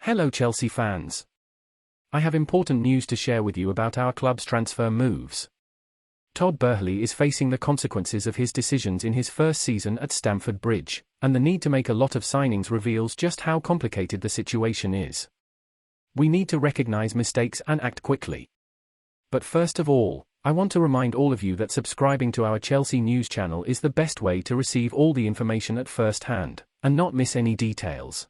Hello Chelsea fans. I have important news to share with you about our club's transfer moves. Todd Boehly is facing the consequences of his decisions in his first season at Stamford Bridge, and the need to make a lot of signings reveals just how complicated the situation is. We need to recognize mistakes and act quickly. But first of all, I want to remind all of you that subscribing to our Chelsea news channel is the best way to receive all the information at first hand, and not miss any details.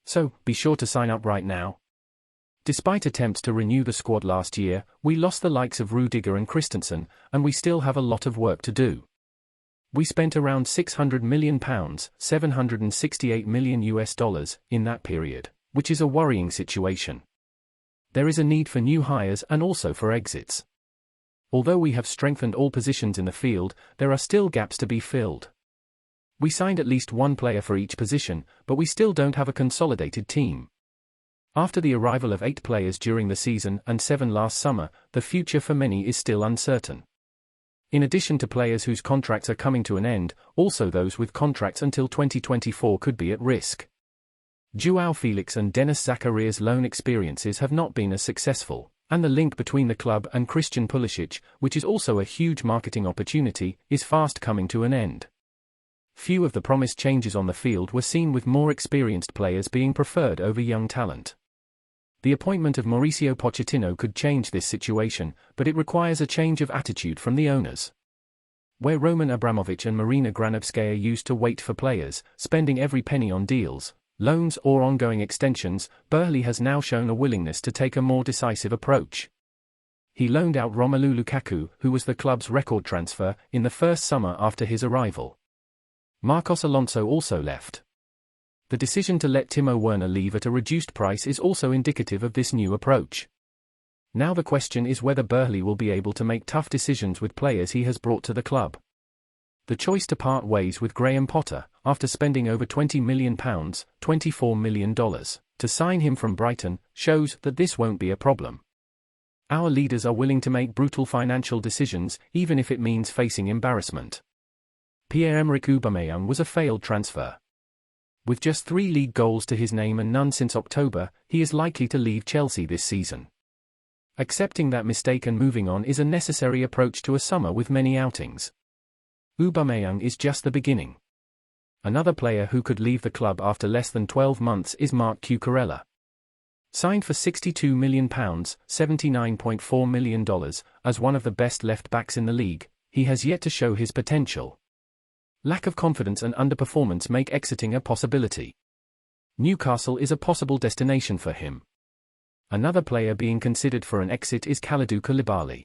So, be sure to sign up right now. Despite attempts to renew the squad last year, we lost the likes of Rudiger and Christensen, and we still have a lot of work to do. We spent around £600 million, $768 million in that period, which is a worrying situation. There is a need for new hires and also for exits. Although we have strengthened all positions in the field, there are still gaps to be filled. We signed at least one player for each position, but we still don't have a consolidated team. After the arrival of 8 players during the season and 7 last summer, the future for many is still uncertain. In addition to players whose contracts are coming to an end, also those with contracts until 2024 could be at risk. João Felix and Dennis Zakaria's loan experiences have not been as successful, and the link between the club and Christian Pulisic, which is also a huge marketing opportunity, is fast coming to an end. Few of the promised changes on the field were seen, with more experienced players being preferred over young talent. The appointment of Mauricio Pochettino could change this situation, but it requires a change of attitude from the owners. Where Roman Abramovich and Marina Granovskaya used to wait for players, spending every penny on deals, loans or ongoing extensions, Boehly has now shown a willingness to take a more decisive approach. He loaned out Romelu Lukaku, who was the club's record transfer, in the first summer after his arrival. Marcos Alonso also left. The decision to let Timo Werner leave at a reduced price is also indicative of this new approach. Now the question is whether Boehly will be able to make tough decisions with players he has brought to the club. The choice to part ways with Graham Potter, after spending over £20 million, $24 million, to sign him from Brighton, shows that this won't be a problem. Our leaders are willing to make brutal financial decisions, even if it means facing embarrassment. Pierre-Emerick Aubameyang was a failed transfer. With just 3 league goals to his name and none since October, he is likely to leave Chelsea this season. Accepting that mistake and moving on is a necessary approach to a summer with many outings. Aubameyang is just the beginning. Another player who could leave the club after less than 12 months is Marc Cucurella. Signed for £62 million, $79.4 million, as one of the best left-backs in the league, he has yet to show his potential. Lack of confidence and underperformance make exiting a possibility. Newcastle is a possible destination for him. Another player being considered for an exit is Kalidou Koulibaly.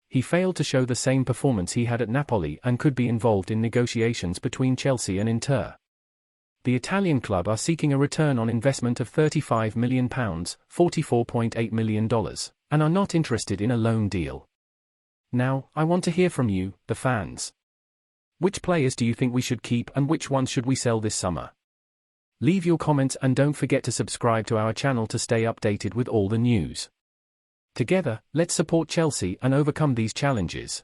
He failed to show the same performance he had at Napoli and could be involved in negotiations between Chelsea and Inter. The Italian club are seeking a return on investment of £35 million, $44.8 million, and are not interested in a loan deal. Now, I want to hear from you, the fans. Which players do you think we should keep and which ones should we sell this summer? Leave your comments and don't forget to subscribe to our channel to stay updated with all the news. Together, let's support Chelsea and overcome these challenges.